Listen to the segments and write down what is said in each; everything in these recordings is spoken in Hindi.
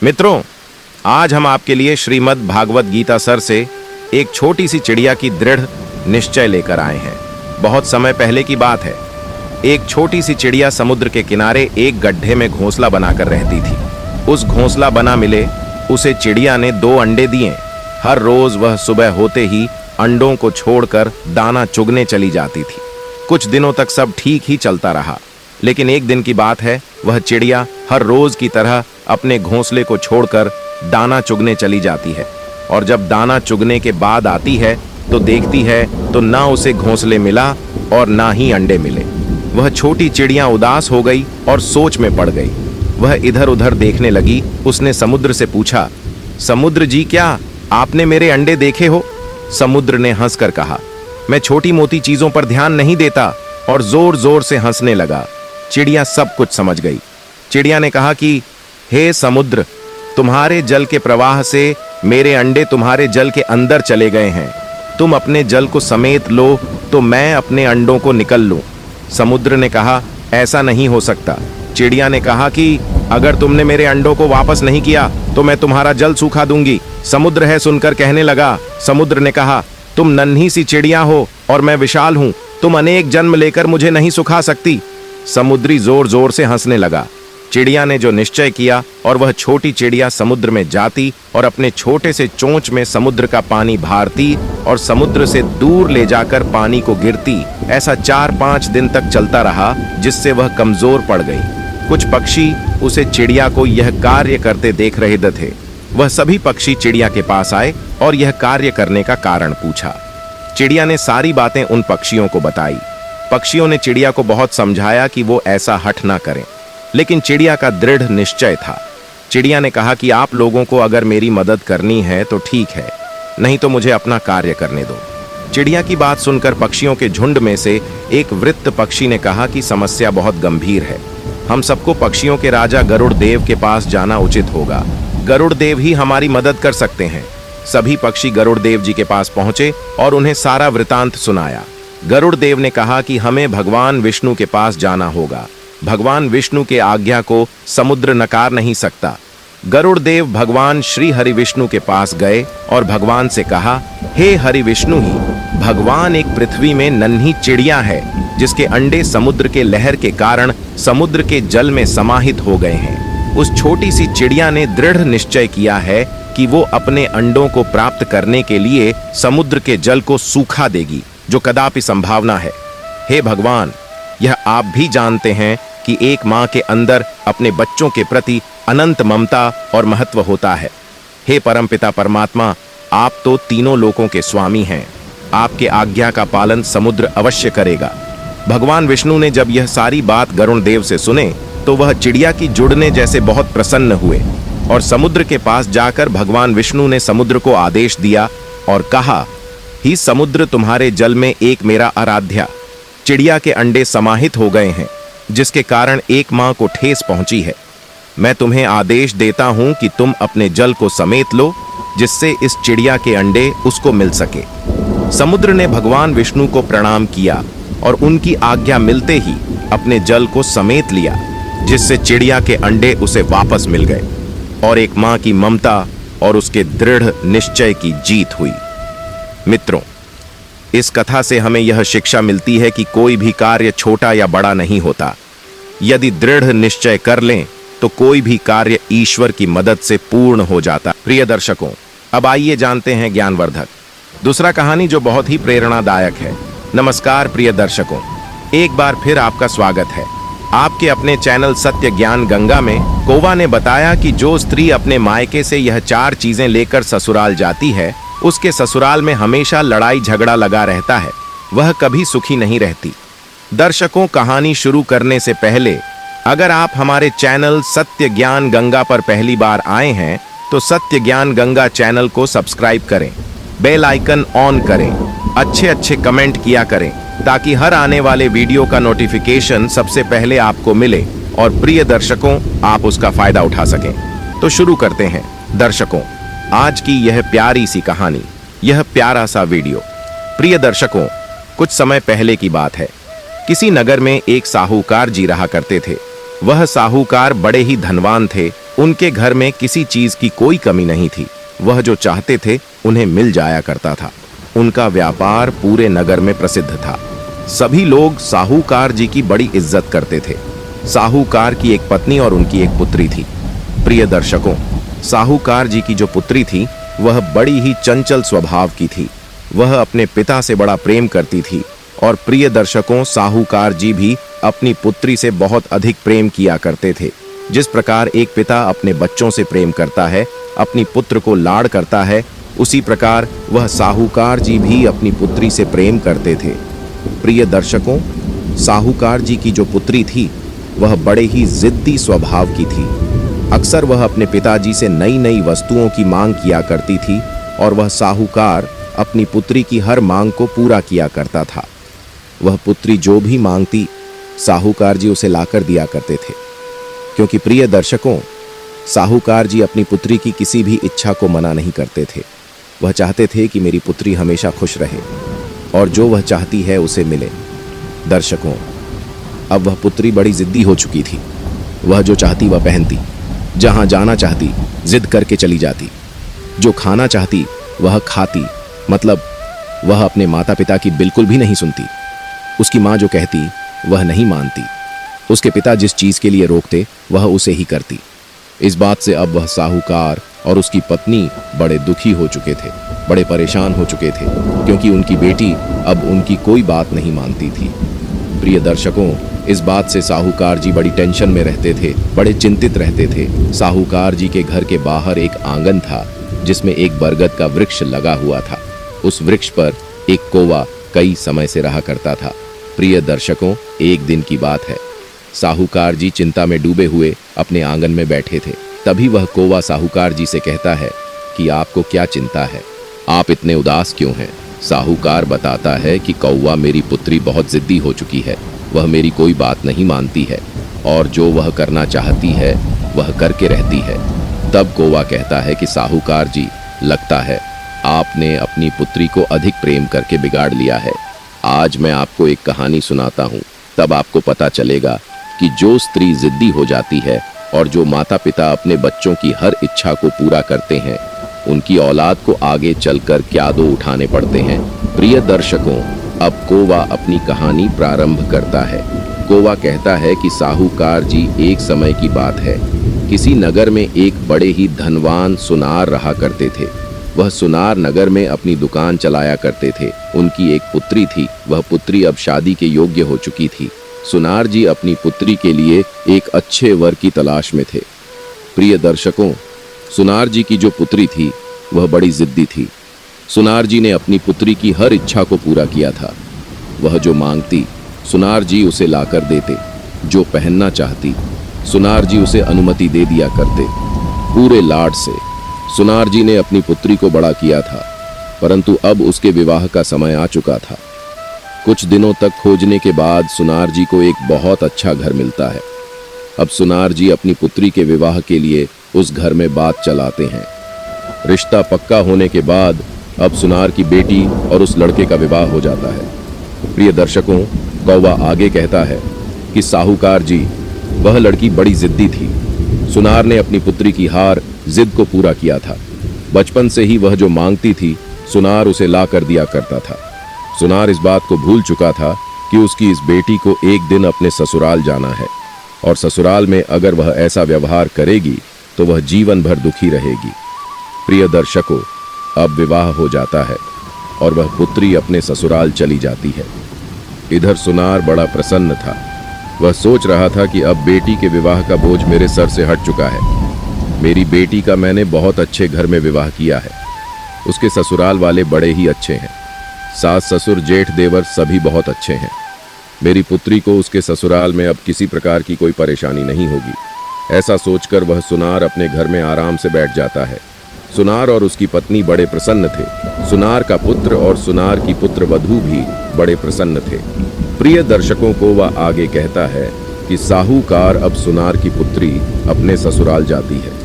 मित्रों, आज हम आपके लिए श्रीमद् भागवत गीता सर से एक छोटी सी चिड़िया की दृढ़ निश्चय लेकर आए हैं। बहुत समय पहले की बात है। एक छोटी सी चिड़िया समुद्र के किनारे एक गड्ढे में घोंसला बनाकर रहती थी। उस घोंसला बना मिले उसे चिड़िया ने 2 अंडे दिए। हर रोज वह सुबह होते ही अंडों को छोड़कर दाना चुगने चली जाती थी। कुछ दिनों तक सब ठीक ही चलता रहा, लेकिन एक दिन की बात है, वह चिड़िया हर रोज की तरह अपने घोंसले को छोड़कर दाना चुगने चली जाती है। और जब दाना चुगने के बाद आती है तो देखती है तो ना उसे घोंसले मिला और ना ही अंडे मिले। वह छोटी चिड़िया उदास हो गई और सोच में पड़ गई। वह इधर उधर देखने लगी। उसने समुद्र से पूछा, समुद्र जी, क्या आपने मेरे अंडे देखे हो? समुद्र ने हंसकर कहा, मैं छोटी मोटी चीजों पर ध्यान नहीं देता, और जोर जोर से हंसने लगा। चिड़िया सब कुछ समझ गई। चिड़िया ने कहा कि हे समुद्र, तुम्हारे जल के प्रवाह से मेरे अंडे तुम्हारे जल के अंदर चले गए हैं। तुम अपने जल को समेट लो तो मैं अपने अंडों को निकल लूं। समुद्र ने कहा, ऐसा नहीं हो सकता। चिड़िया ने कहा कि अगर तुमने मेरे अंडों को वापस नहीं किया तो मैं तुम्हारा जल सूखा दूंगी। समुद्र है सुनकर कहने लगा। समुद्र ने कहा, तुम नन्ही सी चिड़िया हो और मैं विशाल हूं। तुम अनेक जन्म लेकर मुझे नहीं सुखा सकती। समुद्री जोर जोर से हंसने लगा। चिड़िया ने जो निश्चय किया और वह छोटी चिड़िया समुद्र में जाती और अपने छोटे से चोंच में समुद्र का पानी भारती और समुद्र से दूर ले जाकर पानी को गिरती। ऐसा 4-5 दिन तक चलता रहा, जिससे वह कमजोर पड़ गई। कुछ पक्षी उसे चिड़िया को यह कार्य करते देख रहे थे। वह सभी पक्षी चिड़िया के पास आए और यह कार्य करने का कारण पूछा। चिड़िया ने सारी बातें उन पक्षियों को बताई। पक्षियों ने चिड़िया को बहुत समझाया कि वो ऐसा हठ ना करें, लेकिन चिड़िया का दृढ़ निश्चय था। चिड़िया ने कहा कि आप लोगों को अगर मेरी मदद करनी है तो ठीक है, नहीं तो मुझे अपना कार्य करने दो। चिड़िया की बात सुनकर पक्षियों के झुंड में से एक वृत्त पक्षी ने कहा कि समस्या बहुत गंभीर है। हम सबको पक्षियों के राजा गरुड़ देव के पास जाना उचित होगा। गरुड़ देव ही हमारी मदद कर सकते हैं। सभी पक्षी गरुड़ देव जी के पास पहुंचे और उन्हें सारा वृतांत सुनाया। गरुड़ देव ने कहा कि हमें भगवान विष्णु के पास जाना होगा। भगवान विष्णु के आज्ञा को समुद्र नकार नहीं सकता। गरुड़ देव भगवान श्री हरि विष्णु के पास गए और भगवान से कहा, हे हरि विष्णु ही, भगवान एक पृथ्वी में नन्ही चिड़िया है जिसके अंडे समुद्र के लहर के कारण समुद्र के जल में समाहित हो गए हैं। उस छोटी सी चिड़िया ने दृढ़ निश्चय किया है कि वो अपने अंडों को प्राप्त करने के लिए समुद्र के जल को सूखा देगी, जो कदापि संभावना है। हे भगवान, यह आप भी जानते हैं कि एक माँ के अंदर अपने बच्चों के प्रति अनंत ममता और महत्व होता है। हे परमपिता परमात्मा, आप तो तीनों लोकों के स्वामी हैं। आपके आज्ञा का पालन समुद्र अवश्य करेगा। भगवान विष्णु ने जब यह सारी बात गरुड़ देव से सुने तो वह चिड़िया की जुड़ने जैसे बहुत प्रसन्न हुए और समुद्र के पास जाकर भगवान विष्णु ने समुद्र को आदेश दिया और कहा, ही समुद्र, तुम्हारे जल में एक मेरा आराध्या चिड़िया के अंडे समाहित हो गए हैं, जिसके कारण एक माँ को ठेस पहुंची है। मैं तुम्हें आदेश देता हूं कि तुम अपने जल को समेट लो, जिससे इस चिड़िया के अंडे उसको मिल सके। समुद्र ने भगवान विष्णु को प्रणाम किया और उनकी आज्ञा मिलते ही अपने जल को समेट लिया, जिससे चिड़िया के अंडे उसे वापस मिल गए और एक माँ की ममता और उसके दृढ़ निश्चय की जीत हुई। मित्रों, इस कथा से हमें यह शिक्षा मिलती है कि कोई भी कार्य छोटा या बड़ा नहीं होता। यदि दृढ़ निश्चय कर लें तो कोई भी कार्य ईश्वर की मदद से पूर्ण हो जाता। प्रिय दर्शकों, अब आइए जानते हैं ज्ञानवर्धक दूसरा कहानी जो बहुत ही प्रेरणादायक है। नमस्कार प्रिय दर्शकों, एक बार फिर आपका स्वागत है आपके अपने चैनल सत्य ज्ञान गंगा में। कौवा ने बताया कि जो स्त्री अपने मायके से यह 4 चीजें लेकर ससुराल जाती है, उसके ससुराल में हमेशा लड़ाई झगड़ा लगा रहता है, वह कभी सुखी नहीं रहती। दर्शकों, कहानी शुरू करने से पहले अगर आप हमारे चैनल सत्य ज्ञान गंगा पर पहली बार आए हैं तो सत्य ज्ञान गंगा चैनल को सब्सक्राइब करें, बेल आइकन ऑन करें, अच्छे कमेंट किया करें ताकि हर आने वाले वीडियो का नोटिफिकेशन सबसे पहले आपको मिले और प्रिय दर्शकों, आप उसका फायदा उठा सकें। तो शुरू करते हैं दर्शकों आज की यह प्यारी सी कहानी, यह प्यारा सा वीडियो। प्रिय दर्शकों, कुछ समय पहले की बात है। किसी नगर में एक साहूकार जी रहा करते थे। वह साहूकार बड़े ही धनवान थे उनके घर में किसी चीज की कोई कमी नहीं थी। वह जो चाहते थे उन्हें मिल जाया करता था। उनका व्यापार पूरे नगर में प्रसिद्ध था। सभी लोग साहूकार जी की बड़ी इज्जत करते थे। साहूकार की एक पत्नी और उनकी एक पुत्री थी। प्रिय दर्शकों, साहूकार जी की जो पुत्री थी वह बड़ी ही चंचल स्वभाव की थी। वह अपने पिता से बड़ा प्रेम करती थी और प्रिय दर्शकों, साहूकार जी भी अपनी पुत्री से बहुत अधिक प्रेम किया करते थे। जिस प्रकार एक पिता अपने बच्चों से प्रेम करता है, अपनी पुत्र को लाड़ करता है, उसी प्रकार वह साहूकार जी भी अपनी पुत्री से प्रेम करते थे। प्रिय दर्शकों, साहूकार जी की जो पुत्री थी वह बड़े ही जिद्दी स्वभाव की थी। अक्सर वह अपने पिताजी से नई नई वस्तुओं की मांग किया करती थी और वह साहूकार अपनी पुत्री की हर मांग को पूरा किया करता था। वह पुत्री जो भी मांगती साहूकार जी उसे लाकर दिया करते थे, क्योंकि प्रिय दर्शकों, साहूकार जी अपनी पुत्री की किसी भी इच्छा को मना नहीं करते थे। वह चाहते थे कि मेरी पुत्री हमेशा खुश रहे और जो वह चाहती है उसे मिले। दर्शकों, अब वह पुत्री बड़ी जिद्दी हो चुकी थी। वह जो चाहती वह पहनती, जहां जाना चाहती जिद करके चली जाती, जो खाना चाहती वह खाती। मतलब वह अपने माता पिता की बिल्कुल भी नहीं सुनती। उसकी माँ जो कहती वह नहीं मानती। उसके पिता जिस चीज के लिए रोकते वह उसे ही करती। इस बात से अब वह साहूकार और उसकी पत्नी बड़े दुखी हो चुके थे, बड़े परेशान हो चुके थे, क्योंकि उनकी बेटी अब उनकी कोई बात नहीं मानती थी। प्रिय दर्शकों, इस बात से साहूकार जी बड़ी टेंशन में रहते थे, बड़े चिंतित रहते थे। साहूकार जी के घर के बाहर एक आंगन था जिसमें एक बरगद का वृक्ष लगा हुआ था। उस वृक्ष पर एक कौवा कई समय से रहा करता था। प्रिय दर्शकों, एक दिन की बात है, साहूकार जी चिंता में डूबे हुए अपने आंगन में बैठे थे। तभी वह कौवा साहूकार जी से कहता है कि आपको क्या चिंता है, आप इतने उदास क्यों हैं? साहूकार बताता है कि कौवा, मेरी पुत्री बहुत जिद्दी हो चुकी है, वह मेरी कोई बात नहीं मानती है और जो वह करना चाहती है वह करके रहती है। तब कौवा कहता है कि साहूकार जी, लगता है आपने अपनी पुत्री को अधिक प्रेम करके बिगाड़ लिया है। आज मैं आपको एक कहानी सुनाता हूँ, तब आपको पता चलेगा कि जो स्त्री जिद्दी हो जाती है और जो माता पिता अपने बच्चों की हर इच्छा को पूरा करते हैं, उनकी औलाद को आगे चलकर क्या दो उठाने पड़ते हैं। प्रिय दर्शकों, अब कौवा अपनी कहानी प्रारंभ करता है। कौवा कहता है कि साहूकार जी, एक समय की बात है, किसी नगर में एक बड़े ही धनवान सुनार रहा करते थे। वह सुनार नगर में अपनी दुकान चलाया करते थे। उनकी एक पुत्री थी, वह पुत्री अब शादी के योग्य हो चुकी थी। सुनार जी अपनी पुत्री के लिए एक अच्छे वर की तलाश में थे। प्रिय दर्शकों, सुनार जी की जो पुत्री थी वह बड़ी जिद्दी थी। सुनार जी ने अपनी पुत्री की हर इच्छा को पूरा किया था। वह जो मांगती सुनार जी उसे लाकर देते, जो पहनना चाहती सुनार जी उसे अनुमति दे दिया करते। पूरे लाड से सुनार जी ने अपनी पुत्री को बड़ा किया था, परंतु अब उसके विवाह का समय आ चुका था। कुछ दिनों तक खोजने के बाद सुनार जी को एक बहुत अच्छा घर मिलता है। अब सुनार जी अपनी पुत्री के विवाह के लिए उस घर में बात चलाते हैं। रिश्ता पक्का होने के बाद अब सुनार की बेटी और उस लड़के का विवाह हो जाता है। प्रिय दर्शकों, कौवा आगे कहता है कि साहूकार जी, वह लड़की बड़ी जिद्दी थी। सुनार ने अपनी पुत्री की हार जिद को पूरा किया था। बचपन से ही वह जो मांगती थी सुनार उसे ला कर दिया करता था। सुनार इस बात को भूल चुका था कि उसकी इस बेटी को एक दिन अपने ससुराल जाना है और ससुराल में अगर वह ऐसा व्यवहार करेगी तो वह जीवन भर दुखी रहेगी। प्रिय दर्शकों, अब विवाह हो जाता है और वह पुत्री अपने ससुराल चली जाती है। इधर सुनार बड़ा प्रसन्न था। वह सोच रहा था कि अब बेटी के विवाह का बोझ मेरे सर से हट चुका है। मेरी बेटी का मैंने बहुत अच्छे घर में विवाह किया है। उसके ससुराल वाले बड़े ही अच्छे हैं। सास ससुर जेठ देवर सभी बहुत अच्छे हैं। मेरी पुत्री को उसके ससुराल में अब किसी प्रकार की कोई परेशानी नहीं होगी। ऐसा सोचकर वह सुनार अपने घर में आराम से बैठ जाता है। सुनार और उसकी पत्नी बड़े प्रसन्न थे। सुनार का पुत्र और सुनार की पुत्र वधू भी बड़े प्रसन्न थे। प्रिय दर्शकों को वह आगे कहता है कि साहूकार अब सुनार की पुत्री अपने ससुराल जाती है।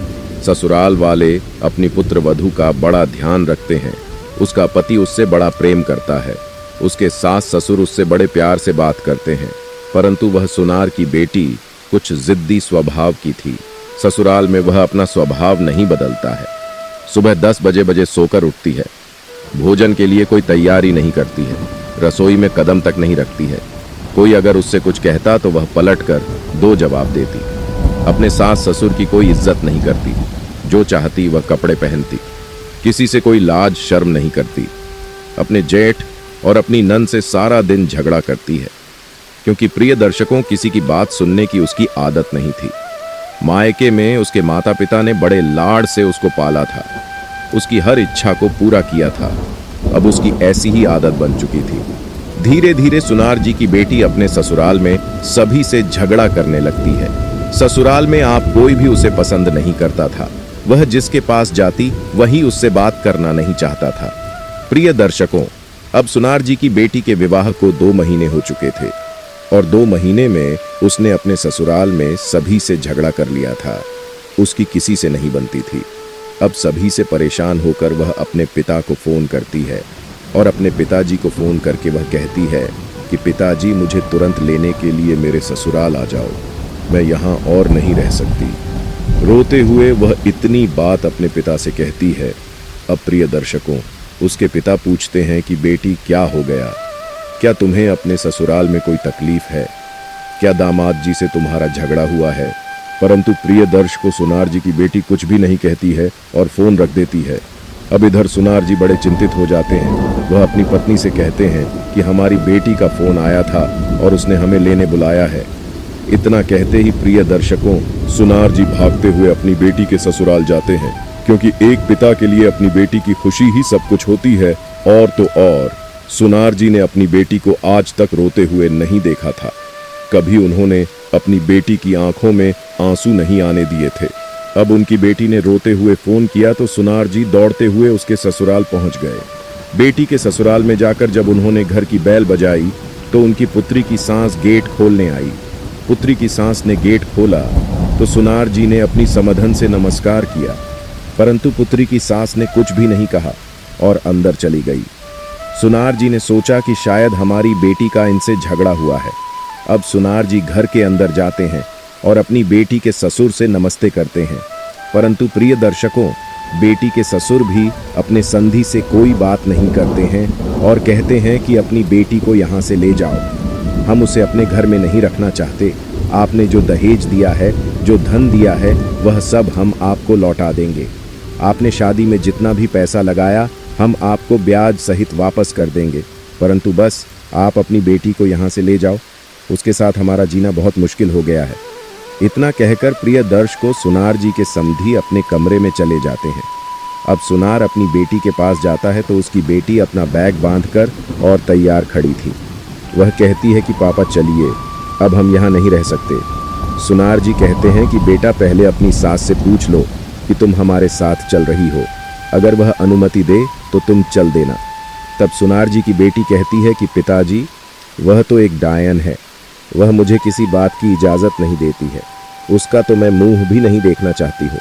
ससुराल वाले अपनी पुत्र वधू का बड़ा ध्यान रखते हैं। उसका पति उससे बड़ा प्रेम करता है। उसके सास ससुर उससे बड़े प्यार से बात करते हैं, परंतु वह सुनार की बेटी कुछ जिद्दी स्वभाव की थी। ससुराल में वह अपना स्वभाव नहीं बदलता है। सुबह 10 बजे सोकर उठती है, भोजन के लिए कोई तैयारी नहीं करती है, रसोई में कदम तक नहीं रखती है। कोई अगर उससे कुछ कहता तो वह पलटकर 2 जवाब देती। अपने सास ससुर की कोई इज्जत नहीं करती, जो चाहती वह कपड़े पहनती, किसी से कोई लाज शर्म नहीं करती। अपने जेठ और अपनी नन से सारा दिन झगड़ा करती है, क्योंकि प्रिय दर्शकों, किसी की बात सुनने की उसकी आदत नहीं थी। मायके में उसके माता पिता ने बड़े लाड़ से उसको पाला था, उसकी हर इच्छा को पूरा किया था। अब उसकी ऐसी ही आदत बन चुकी थी। धीरे धीरे सुनार जी की बेटी अपने ससुराल में सभी से झगड़ा करने लगती है। ससुराल में आप कोई भी उसे पसंद नहीं करता था। वह जिसके पास जाती वही उससे बात करना नहीं चाहता था। प्रिय दर्शकों, अब सुनार जी की बेटी के विवाह को 2 महीने हो चुके थे और 2 महीने में उसने अपने ससुराल में सभी से झगड़ा कर लिया था। उसकी किसी से नहीं बनती थी। अब सभी से परेशान होकर वह अपने पिता को फोन करती है और अपने पिताजी को फोन करके वह कहती है कि पिताजी, मुझे तुरंत लेने के लिए मेरे ससुराल आ जाओ, मैं यहाँ और नहीं रह सकती। रोते हुए वह इतनी बात अपने पिता से कहती है। अब प्रिय दर्शकों, उसके पिता पूछते हैं कि बेटी क्या हो गया, क्या तुम्हें अपने ससुराल में कोई तकलीफ है, क्या दामाद जी से तुम्हारा झगड़ा हुआ है? परंतु प्रिय दर्शकों, सुनार जी की बेटी कुछ भी नहीं कहती है और फोन रख देती है। अब इधर सुनार जी बड़े चिंतित हो जाते हैं। वह अपनी पत्नी से कहते हैं कि हमारी बेटी का फोन आया था और उसने हमें लेने बुलाया है। इतना कहते ही प्रिय दर्शकों, सुनार जी भागते हुए अपनी बेटी के ससुराल जाते हैं, क्योंकि एक पिता के लिए अपनी बेटी की खुशी ही सब कुछ होती है। और तो और सुनार जी ने अपनी बेटी को आज तक रोते हुए नहीं देखा था। कभी उन्होंने अपनी बेटी की आंखों में आंसू नहीं आने दिए थे। अब उनकी बेटी ने रोते हुए फोन किया तो सुनार जी दौड़ते हुए उसके ससुराल पहुंच गए। बेटी के ससुराल में जाकर जब उन्होंने घर की बैल बजाई तो उनकी पुत्री की सास गेट खोलने आई। पुत्री की सास ने गेट खोला तो सुनार जी ने अपनी समधन से नमस्कार किया, परंतु पुत्री की सास ने कुछ भी नहीं कहा और अंदर चली गई। सुनार जी ने सोचा कि शायद हमारी बेटी का इनसे झगड़ा हुआ है। अब सुनार जी घर के अंदर जाते हैं और अपनी बेटी के ससुर से नमस्ते करते हैं, परंतु प्रिय दर्शकों, बेटी के ससुर भी अपने संधि से कोई बात नहीं करते हैं और कहते हैं कि अपनी बेटी को यहाँ से ले जाओ, हम उसे अपने घर में नहीं रखना चाहते। आपने जो दहेज दिया है, जो धन दिया है, वह सब हम आपको लौटा देंगे। आपने शादी में जितना भी पैसा लगाया हम आपको ब्याज सहित वापस कर देंगे, परंतु बस आप अपनी बेटी को यहाँ से ले जाओ, उसके साथ हमारा जीना बहुत मुश्किल हो गया है। इतना कहकर प्रिय दर्श को सुनार जी के समधी अपने कमरे में चले जाते हैं। अब सुनार अपनी बेटी के पास जाता है तो उसकी बेटी अपना बैग बांधकर और तैयार खड़ी थी। वह कहती है कि पापा चलिए, अब हम यहाँ नहीं रह सकते। सुनार जी कहते हैं कि बेटा, पहले अपनी सास से पूछ लो कि तुम हमारे साथ चल रही हो, अगर वह अनुमति दे तो तुम चल देना। तब सुनार जी की बेटी कहती है कि पिताजी, वह तो एक डायन है, वह मुझे किसी बात की इजाज़त नहीं देती है, उसका तो मैं मुंह भी नहीं देखना चाहती हूँ।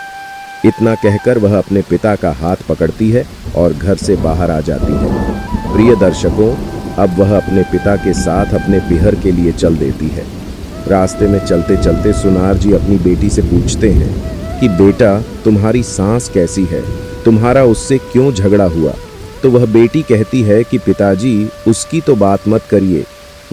इतना कहकर वह अपने पिता का हाथ पकड़ती है और घर से बाहर आ जाती है। प्रिय दर्शकों, अब वह अपने पिता के साथ अपने पिहर के लिए चल देती है। रास्ते में चलते चलते सुनार जी अपनी बेटी से पूछते हैं कि बेटा, तुम्हारी सास कैसी है, तुम्हारा उससे क्यों झगड़ा हुआ? तो वह बेटी कहती है कि पिताजी, उसकी तो बात मत करिए,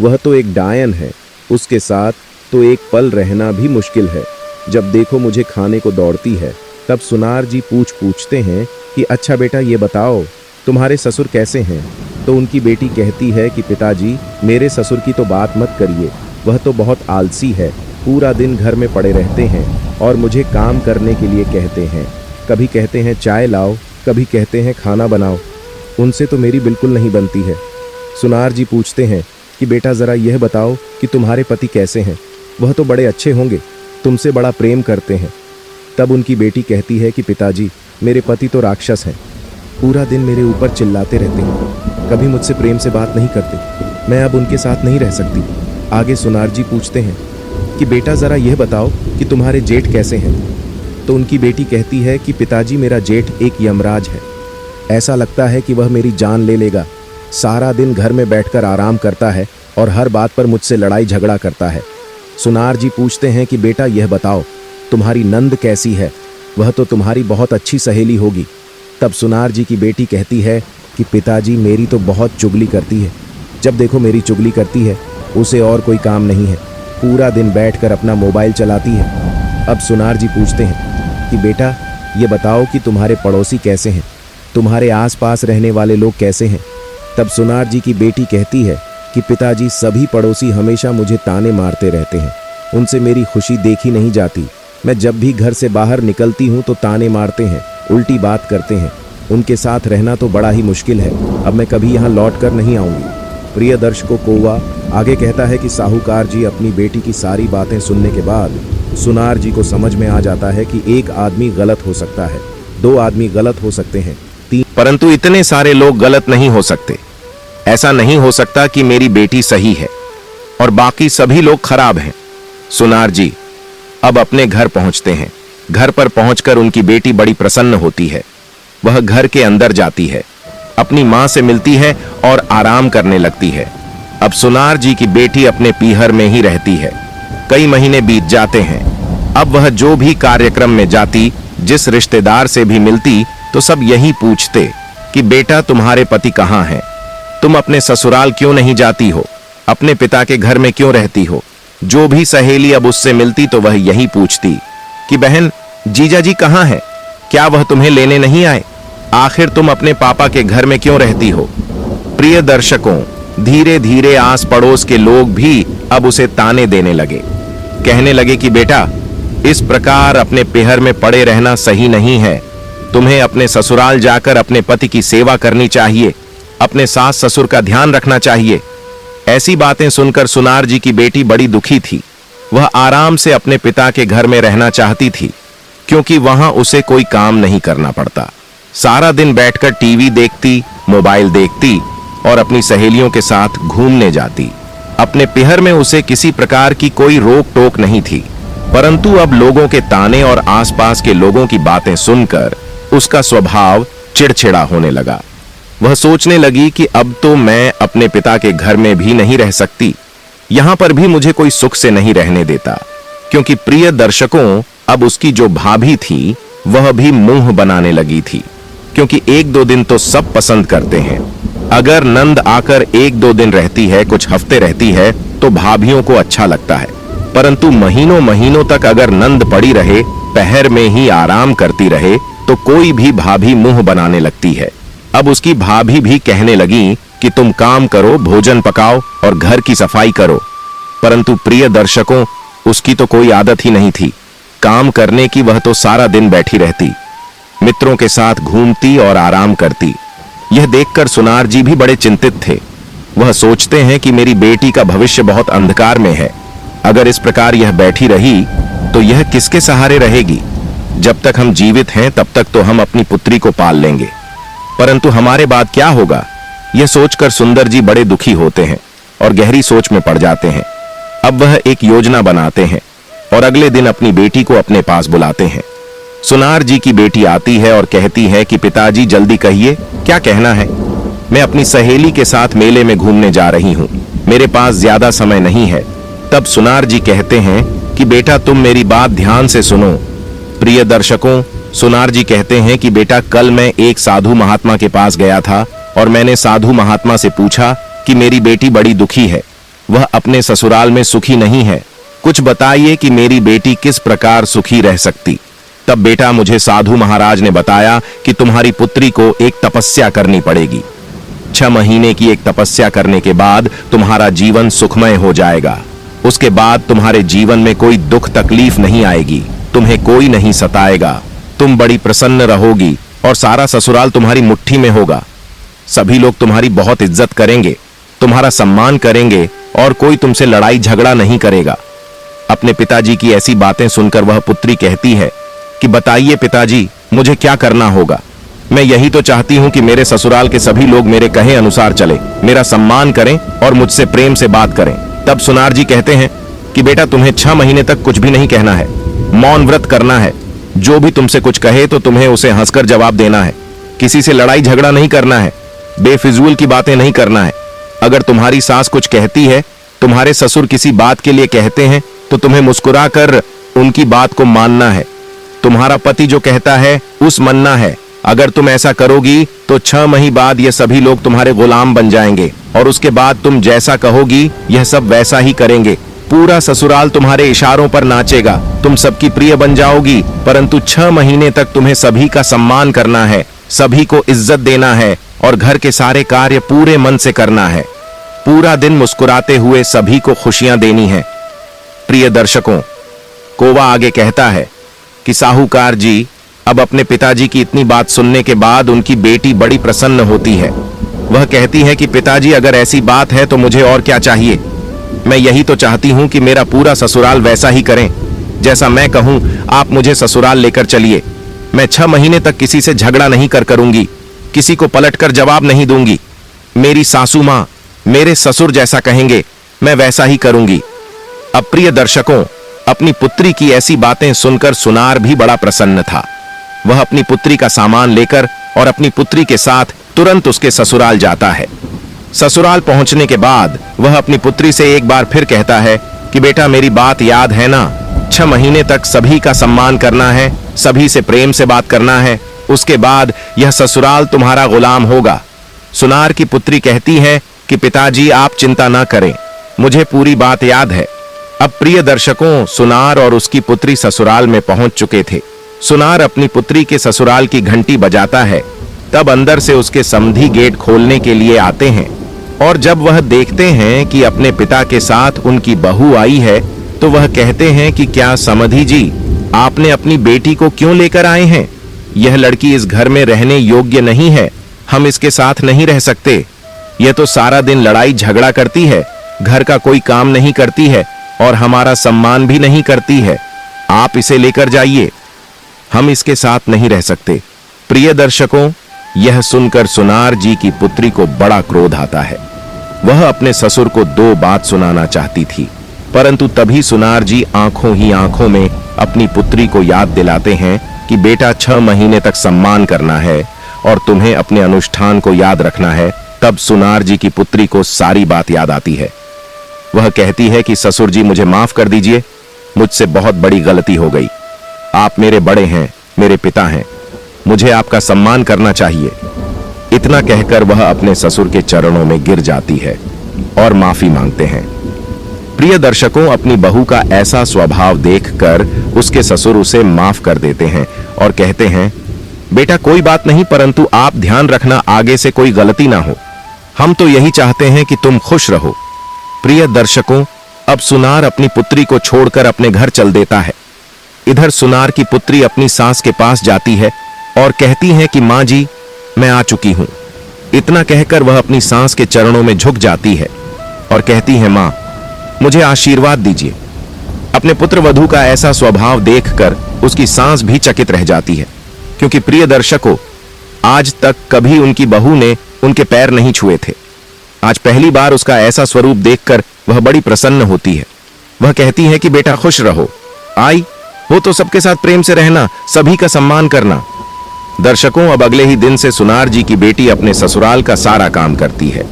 वह तो एक डायन है, उसके साथ तो एक पल रहना भी मुश्किल है, जब देखो मुझे खाने को दौड़ती है। तब सुनार जी पूछते हैं कि अच्छा बेटा, ये बताओ तुम्हारे ससुर कैसे हैं? तो उनकी बेटी कहती है कि पिताजी, मेरे ससुर की तो बात मत करिए, वह तो बहुत आलसी है, पूरा दिन घर में पड़े रहते हैं और मुझे काम करने के लिए कहते हैं। कभी कहते हैं चाय लाओ, कभी कहते हैं खाना बनाओ, उनसे तो मेरी बिल्कुल नहीं बनती है। सुनार जी पूछते हैं कि बेटा, ज़रा यह बताओ कि तुम्हारे पति कैसे हैं? वह तो बड़े अच्छे होंगे, तुमसे बड़ा प्रेम करते हैं। तब उनकी बेटी कहती है कि पिताजी, मेरे पति तो राक्षस हैं, पूरा दिन मेरे ऊपर चिल्लाते रहते हैं, कभी मुझसे प्रेम से बात नहीं करते, मैं अब उनके साथ नहीं रह सकती। आगे सुनार जी पूछते हैं कि बेटा, ज़रा यह बताओ कि तुम्हारे जेठ कैसे हैं? तो उनकी बेटी कहती है कि पिताजी, मेरा जेठ एक यमराज है, ऐसा लगता है कि वह मेरी जान ले लेगा। सारा दिन घर में बैठकर आराम करता है और हर बात पर मुझसे लड़ाई झगड़ा करता है। सुनार जी पूछते हैं कि बेटा, यह बताओ तुम्हारी नंद कैसी है? वह तो तुम्हारी बहुत अच्छी सहेली होगी। तब सुनार जी की बेटी कहती है कि पिताजी, मेरी तो बहुत चुगली करती है। जब देखो मेरी चुगली करती है, उसे और कोई काम नहीं है, पूरा दिन बैठकर अपना मोबाइल चलाती है। अब सुनार जी पूछते हैं कि बेटा ये बताओ कि तुम्हारे पड़ोसी कैसे हैं, तुम्हारे आसपास रहने वाले लोग कैसे हैं? तब सुनार जी की बेटी कहती है कि पिताजी, सभी पड़ोसी हमेशा मुझे ताने मारते रहते हैं, उनसे मेरी खुशी देखी नहीं जाती। मैं जब भी घर से बाहर निकलती हूँ तो ताने मारते हैं, उल्टी बात करते हैं। उनके साथ रहना तो बड़ा ही मुश्किल है। अब मैं कभी यहाँ लौट कर नहीं आऊँगी। प्रिय दर्शकों, कौवा आगे कहता है कि साहूकार जी अपनी बेटी की सारी बातें सुनने के बाद सुनार जी को समझ में आ जाता है कि एक आदमी गलत हो सकता है, दो आदमी गलत हो सकते हैं, तीन, परंतु इतने सारे लोग गलत नहीं हो सकते। ऐसा नहीं हो सकता कि मेरी बेटी सही है और बाकी सभी लोग खराब हैं। सुनार जी अब अपने घर पहुंचते हैं। घर पर पहुंचकर उनकी बेटी बड़ी प्रसन्न होती है। वह घर के अंदर जाती है, अपनी मां से मिलती है और आराम करने लगती है। अब सुनार जी की बेटी अपने पीहर में ही रहती है। कई महीने बीत जाते हैं। अब वह जो भी कार्यक्रम में जाती, जिस रिश्तेदार से भी मिलती, तो सब यही पूछते कि बेटा तुम्हारे पति कहाँ हैं? तुम अपने ससुराल क्यों नहीं जाती हो? अपने पिता के घर में क्यों रहती हो? जो भी सहेली अब उससे मिलती तो वह यही पूछती कि बहन, जीजा जी कहाँ हैं? क्या वह तुम्हें लेने नहीं आए? आखिर तुम अपने पापा के घर में क्यों रहती हो? प्रिय दर्शकों, धीरे धीरे आस पड़ोस के लोग भी अब उसे ताने देने लगे। कहने लगे कि बेटा, इस प्रकार अपने पीहर में पड़े रहना सही नहीं है। तुम्हें अपने ससुराल जाकर अपने पति की सेवा करनी चाहिए, अपने सास ससुर का ध्यान रखना चाहिए। ऐसी बातें सुनकर सुनार जी की बेटी बड़ी दुखी थी। वह आराम से अपने पिता के घर में रहना चाहती थी, क्योंकि वहां उसे कोई काम नहीं करना पड़ता। सारा दिन बैठकर टीवी देखती, मोबाइल देखती और अपनी सहेलियों के साथ घूमने जाती। अपने पीहर में उसे किसी प्रकार की कोई रोक टोक नहीं थी, परंतु अब लोगों के ताने और आसपास के लोगों की बातें सुनकर उसका स्वभाव चिड़चिड़ा होने लगा। वह सोचने लगी कि अब तो मैं अपने पिता के घर में भी नहीं रह सकती, यहां पर भी मुझे कोई सुख से नहीं रहने देता। क्योंकि प्रिय दर्शकों, अब उसकी जो भाभी थी वह भी मुंह बनाने लगी थी, क्योंकि एक दो दिन तो सब पसंद करते हैं। अगर नंद आकर एक दो दिन रहती है, कुछ हफ्ते रहती है, तो भाभियों को अच्छा लगता है। परंतु महीनों महीनों तक अगर नंद पड़ी रहे, पहर में ही आराम करती रहे, तो कोई भी भाभी मुंह बनाने लगती है। अब उसकी भाभी भी कहने लगी कि तुम काम करो, भोजन पकाओ और घर की सफाई करो। परंतु प्रिय दर्शकों, उसकी तो कोई आदत ही नहीं थी काम करने की। वह तो सारा दिन बैठी रहती, मित्रों के साथ घूमती और आराम करती। यह देखकर सुनार जी भी बड़े चिंतित थे। वह सोचते हैं कि मेरी बेटी का भविष्य बहुत अंधकार में है। अगर इस प्रकार यह बैठी रही तो यह किसके सहारे रहेगी? जब तक हम जीवित हैं तब तक तो हम अपनी पुत्री को पाल लेंगे, परंतु हमारे बाद क्या होगा? यह सोचकर सुंदर जी बड़े दुखी होते हैं और गहरी सोच में पड़ जाते हैं। अब वह एक योजना बनाते हैं और अगले दिन अपनी बेटी को अपने पास बुलाते हैं। सुनार जी की बेटी आती है और कहती है कि पिताजी, जल्दी कहिए, क्या कहना है? मैं अपनी सहेली के साथ मेले में घूमने जा रही हूँ, मेरे पास ज्यादा समय नहीं है। तब सुनार जी कहते हैं कि बेटा, तुम मेरी बात ध्यान से सुनो। प्रिय दर्शकों, सुनार जी कहते हैं कि बेटा, कल मैं एक साधु महात्मा के पास गया था और मैंने साधु महात्मा से पूछा कि मेरी बेटी बड़ी दुखी है, वह अपने ससुराल में सुखी नहीं है, कुछ बताइए कि मेरी बेटी किस प्रकार सुखी रह सकती। तब बेटा, मुझे साधु महाराज ने बताया कि तुम्हारी पुत्री को एक तपस्या करनी पड़ेगी। 6 महीने की एक तपस्या करने के बाद तुम्हारा जीवन सुखमय हो जाएगा। उसके बाद तुम्हारे जीवन में कोई दुख तकलीफ नहीं आएगी, तुम्हें कोई नहीं सताएगा, तुम बड़ी प्रसन्न रहोगी और सारा ससुराल तुम्हारी मुट्ठी में होगा। सभी लोग तुम्हारी बहुत इज्जत करेंगे, तुम्हारा सम्मान करेंगे और कोई तुमसे लड़ाई झगड़ा नहीं करेगा। अपने पिताजी की ऐसी बातें सुनकर वह पुत्री कहती है कि बताइए पिताजी, मुझे क्या करना होगा? मैं यही तो चाहती हूँ कि मेरे ससुराल के सभी लोग मेरे कहे अनुसार चले, मेरा सम्मान करें और मुझसे प्रेम से बात करें। तब सुनार जी कहते हैं कि बेटा, तुम्हें 6 महीने तक कुछ भी नहीं कहना है, मौन व्रत करना है। जो भी तुमसे कुछ कहे तो तुम्हें उसे हंसकर जवाब देना है, किसी से लड़ाई झगड़ा नहीं करना है, बेफिजूल की बातें नहीं करना है। अगर तुम्हारी सास कुछ कहती है, तुम्हारे ससुर किसी बात के लिए कहते हैं, तो तुम्हें मुस्कुराकर उनकी बात को मानना है। तुम्हारा पति जो कहता है उस मन्ना है। अगर तुम ऐसा करोगी तो 6 महीने बाद ये सभी लोग तुम्हारे गुलाम बन जाएंगे और उसके बाद तुम जैसा कहोगी यह सब वैसा ही करेंगे। पूरा ससुराल तुम्हारे इशारों पर नाचेगा। तुम सबकी प्रिय बन जाओगी, परंतु 6 महीने तक तुम्हें सभी का सम्मान करना है, सभी को इज्जत देना है और घर के सारे कार्य पूरे मन से करना है। पूरा दिन मुस्कुराते हुए सभी को खुशियां देनी है। प्रिय दर्शकों, कोवा आगे कहता है कि साहूकार जी अब अपने पिताजी की इतनी बात सुनने के बाद उनकी बेटी बड़ी प्रसन्न होती है। वह कहती है कि पिताजी अगर ऐसी बात है तो मुझे और क्या चाहिए। मैं यही तो चाहती हूं कि मेरा पूरा ससुराल वैसा ही करें जैसा मैं कहूं। आप मुझे ससुराल लेकर चलिए। मैं 6 महीने तक किसी से झगड़ा नहीं करूंगी, किसी को पलटकर जवाब नहीं दूंगी। मेरी सासू मां मेरे ससुर जैसा कहेंगे मैं वैसा ही करूंगी। अब प्रिय दर्शकों, अपनी पुत्री की ऐसी बातें सुनकर सुनार भी बड़ा प्रसन्न था। वह अपनी पुत्री का सामान लेकर और अपनी पुत्री के साथ तुरंत उसके ससुराल जाता है। ससुराल पहुंचने के बाद वह अपनी पुत्री से एक बार फिर कहता है कि बेटा मेरी बात याद है ना, 6 महीने तक सभी का सम्मान करना है, सभी से प्रेम से बात करना है, उसके बाद यह ससुराल तुम्हारा गुलाम होगा। सुनार की पुत्री कहती है कि पिताजी आप चिंता ना करें, मुझे पूरी बात याद है। अब प्रिय दर्शकों, सुनार और उसकी पुत्री ससुराल में पहुंच चुके थे। सुनार अपनी पुत्री के ससुराल की घंटी बजाता है। तब अंदर से उसके समधी गेट खोलने के लिए आते हैं और जब वह देखते हैं कि अपने पिता के साथ उनकी बहू आई है तो वह कहते हैं कि क्या समधी जी आपने अपनी बेटी को क्यों लेकर आए हैं? यह लड़की इस घर में रहने योग्य नहीं है, हम इसके साथ नहीं रह सकते। यह तो सारा दिन लड़ाई झगड़ा करती है, घर का कोई काम नहीं करती है और हमारा सम्मान भी नहीं करती है। आप इसे लेकर जाइए, हम इसके साथ नहीं रह सकते। प्रिय दर्शकों, यह सुनकर सुनार जी की पुत्री को बड़ा क्रोध आता है। वह अपने ससुर को 2 बात सुनाना चाहती थी, परंतु तभी सुनार जी आंखों ही आंखों में अपनी पुत्री को याद दिलाते हैं कि बेटा 6 महीने तक सम्मान करना है और तुम्हें अपने अनुष्ठान को याद रखना है। तब सुनार जी की पुत्री को सारी बात याद आती है। वह कहती है कि ससुर जी मुझे माफ कर दीजिए, मुझसे बहुत बड़ी गलती हो गई। आप मेरे बड़े हैं, मेरे पिता हैं, मुझे आपका सम्मान करना चाहिए। इतना कहकर वह अपने ससुर के चरणों में गिर जाती है और माफी मांगते हैं। प्रिय दर्शकों, अपनी बहू का ऐसा स्वभाव देखकर उसके ससुर उसे माफ कर देते हैं और कहते हैं बेटा कोई बात नहीं, परंतु आप ध्यान रखना आगे से कोई गलती ना हो। हम तो यही चाहते हैं कि तुम खुश रहो। प्रिय दर्शकों, अब सुनार अपनी पुत्री को छोड़कर अपने घर चल देता है। इधर सुनार की पुत्री अपनी सास के पास जाती है और कहती है कि मां जी मैं आ चुकी हूं। इतना कहकर वह अपनी सास के चरणों में झुक जाती है और कहती है मां मुझे आशीर्वाद दीजिए। अपने पुत्र वधू का ऐसा स्वभाव देखकर उसकी सास भी चकित रह जाती है, क्योंकि प्रिय दर्शकों, आज तक कभी उनकी बहू ने उनके पैर नहीं छुए थे। आज पहली बार उसका ऐसा स्वरूप देखकर वह बड़ी प्रसन्न होती है। वह कहती है कि बेटा खुश रहो, आई हो तो सबके साथ प्रेम से रहना, सभी का सम्मान करना। दर्शकों, अब अगले ही दिन से सुनार जी की बेटी अपने ससुराल का सारा काम करती है।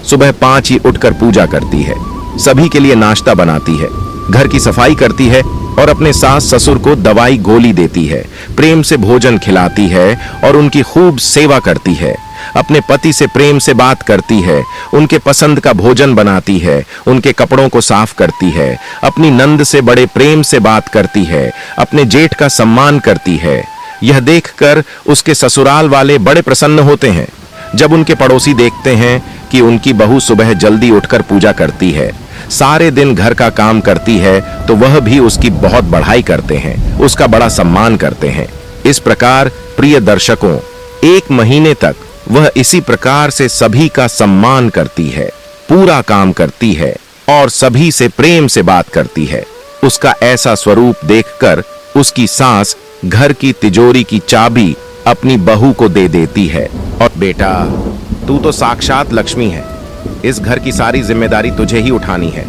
सुबह 5 ही उठकर पूजा करती है, सभी के लिए नाश्ता बनाती है, घर की सफाई करती है और अपने सास ससुर को दवाई गोली देती है, प्रेम से भोजन खिलाती है और उनकी खूब सेवा करती है। अपने पति से प्रेम से बात करती है, उनके पसंद का भोजन बनाती है, उनके कपड़ों को साफ करती है, अपनी नंद से बड़े प्रेम से बात करती है, अपने जेठ का सम्मान करती है। यह देखकर उसके ससुराल वाले बड़े प्रसन्न होते हैं। जब उनके पड़ोसी देखते हैं कि उनकी बहू सुबह जल्दी उठकर पूजा करती है, सारे दिन घर का काम करती है, तो वह भी उसकी बहुत बढ़ाई करते हैं, उसका बड़ा सम्मान करते हैं। इस प्रकार प्रिय दर्शकों, 1 महीने तक वह इसी प्रकार से सभी का सम्मान करती है, पूरा काम करती है और सभी से प्रेम से बात करती है। उसका ऐसा स्वरूप देखकर उसकी सास घर की तिजोरी की चाबी अपनी बहू को दे देती है और बेटा तू तो साक्षात लक्ष्मी है, इस घर की सारी जिम्मेदारी तुझे ही उठानी है।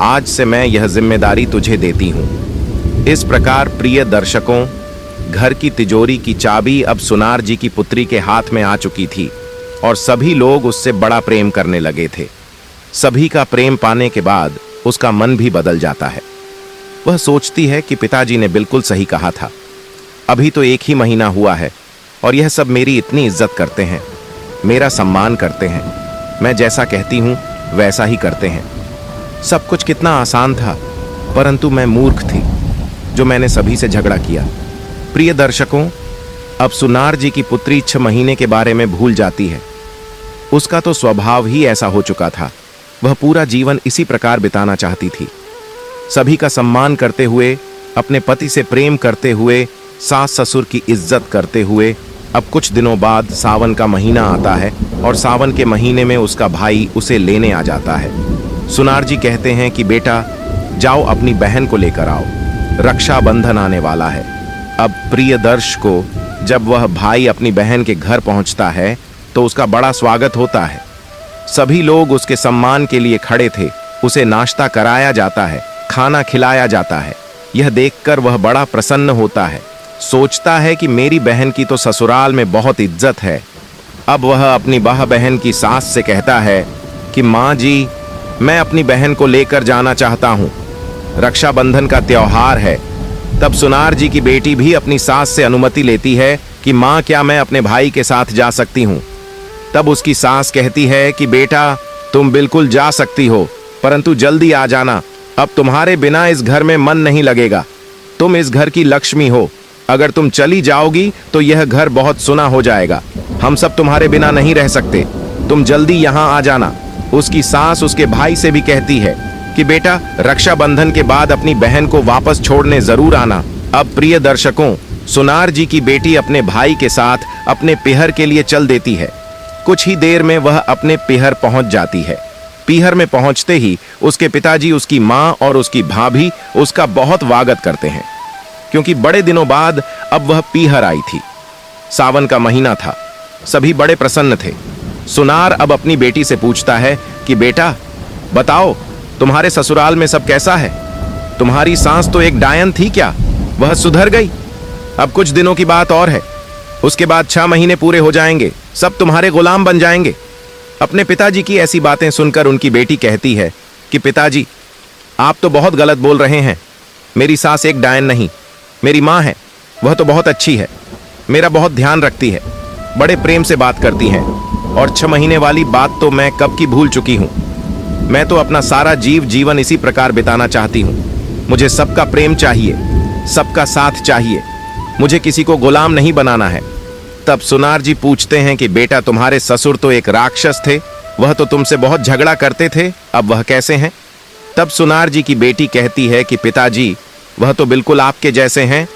आज से मैं यह जिम्मेदारी तुझे देती हूं। इस प्रकार प्रिय दर्शकों, घर की तिजोरी की चाबी अब सुनार जी की पुत्री के हाथ में आ चुकी थी और सभी लोग उससे बड़ा प्रेम करने लगे थे। सभी का प्रेम पाने के बाद उसका मन भी बदल जाता है। वह सोचती है कि पिताजी ने बिल्कुल सही कहा था। अभी तो 1 ही महीना हुआ है और यह सब मेरी इतनी इज्जत करते हैं, मेरा सम्मान करते हैं। मैं जैसा कहती हूँ वैसा ही करते हैं। सब कुछ कितना आसान था, परंतु मैं मूर्ख थी जो मैंने सभी से झगड़ा किया। प्रिय दर्शकों, अब सुनार जी की पुत्री 6 महीने के बारे में भूल जाती है। उसका तो स्वभाव ही ऐसा हो चुका था। वह पूरा जीवन इसी प्रकार बिताना चाहती थी, सभी का सम्मान करते हुए, अपने पति से प्रेम करते हुए, सास ससुर की इज्जत करते हुए। अब कुछ दिनों बाद सावन का महीना आता है और सावन के महीने में उसका भाई उसे लेने आ जाता है। सुनार जी कहते हैं कि बेटा जाओ अपनी बहन को लेकर आओ, रक्षाबंधन आने वाला है। अब प्रिय दर्श को जब वह भाई अपनी बहन के घर पहुंचता है तो उसका बड़ा स्वागत होता है। सभी लोग उसके सम्मान के लिए खड़े थे। उसे नाश्ता कराया जाता है, खाना खिलाया जाता है। यह देखकर वह बड़ा प्रसन्न होता है, सोचता है कि मेरी बहन की तो ससुराल में बहुत इज्जत है। अब वह अपनी बहन की सास से कहता है कि माँ जी, मैं अपनी बहन को लेकर जाना चाहता हूँ, रक्षाबंधन का त्योहार है। तब सुनार जी की बेटी भी अपनी सास से अनुमति लेती है कि माँ क्या मैं अपने भाई के साथ जा सकती हूँ। तब उसकी सास कहती है कि बेटा तुम बिल्कुल जा सकती हो, परंतु जल्दी आ जाना, अब तुम्हारे बिना इस घर में मन नहीं लगेगा। तुम इस घर की लक्ष्मी हो, अगर तुम चली जाओगी तो यह घर बहुत सुना हो जाएगा। हम सब तुम्हारे बिना नहीं रह सकते, तुम जल्दी यहाँ आ जाना। उसकी सास उसके भाई से भी कहती है कि बेटा रक्षाबंधन के बाद अपनी बहन को वापस छोड़ने जरूर आना। अब प्रिय दर्शकों, सुनार जी की बेटी अपने भाई के साथ अपने पिहर के लिए चल देती है। कुछ ही देर में वह अपने पिहर पहुंच जाती है। पीहर में पहुंचते ही उसके पिताजी, उसकी मां और उसकी भाभी उसका बहुत स्वागत करते हैं, क्योंकि बड़े दिनों बाद अब वह पीहर आई थी। सावन का महीना था, सभी बड़े प्रसन्न थे। सुनार अब अपनी बेटी से पूछता है कि बेटा बताओ, तुम्हारे ससुराल में सब कैसा है? तुम्हारी सास तो एक डायन थी क्या, वह सुधर गई? अब कुछ दिनों की बात और है, उसके बाद 6 महीने पूरे हो जाएंगे, सब तुम्हारे गुलाम बन जाएंगे। अपने पिताजी की ऐसी बातें सुनकर उनकी बेटी कहती है कि पिताजी आप तो बहुत गलत बोल रहे हैं। मेरी सास एक डायन नहीं, मेरी माँ है, वह तो बहुत अच्छी है, मेरा बहुत ध्यान रखती है, बड़े प्रेम से बात करती हैं, और 6 महीने वाली बात तो मैं कब की भूल चुकी हूँ। मैं तो अपना सारा जीवन इसी प्रकार बिताना चाहती हूँ। मुझे सबका प्रेम चाहिए, सबका साथ चाहिए, मुझे किसी को गुलाम नहीं बनाना है। तब सुनार जी पूछते हैं कि बेटा तुम्हारे ससुर तो एक राक्षस थे, वह तो तुमसे बहुत झगड़ा करते थे, अब वह कैसे हैं? तब सुनार जी की बेटी कहती है कि पिताजी वह तो बिल्कुल आपके जैसे हैं,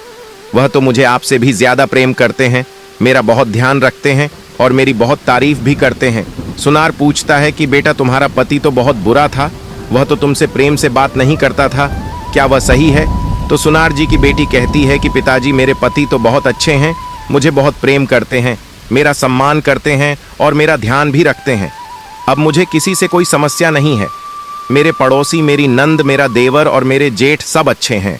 वह तो मुझे आपसे भी ज्यादा प्रेम करते हैं, मेरा बहुत ध्यान रखते हैं और मेरी बहुत तारीफ भी करते हैं। सुनार पूछता है कि बेटा तुम्हारा पति तो बहुत बुरा था, वह तो तुमसे प्रेम से बात नहीं करता था, क्या वह सही है? तो सुनार जी की बेटी कहती है कि पिताजी मेरे पति तो बहुत अच्छे हैं, मुझे बहुत प्रेम करते हैं, मेरा सम्मान करते हैं और मेरा ध्यान भी रखते हैं। अब मुझे किसी से कोई समस्या नहीं है। मेरे पड़ोसी, मेरी नंद, मेरा देवर और मेरे जेठ सब अच्छे हैं।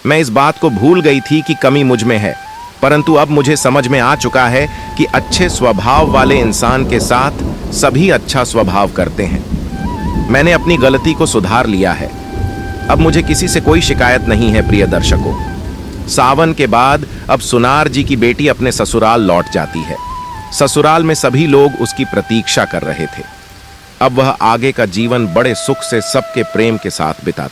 मैं इस बात को भूल गई थी कि कमी मुझ में है, परंतु अब मुझे समझ में आ चुका है कि अच्छे स्वभाव वाले इंसान के साथ सभी अच्छा स्वभाव करते हैं। मैंने अपनी गलती को सुधार लिया है, अब मुझे किसी से कोई शिकायत नहीं है। प्रिय दर्शकों, सावन के बाद अब सुनार जी की बेटी अपने ससुराल लौट जाती है। ससुराल में सभी लोग उसकी प्रतीक्षा कर रहे थे। अब वह आगे का जीवन बड़े सुख से सबके प्रेम के साथ बिताती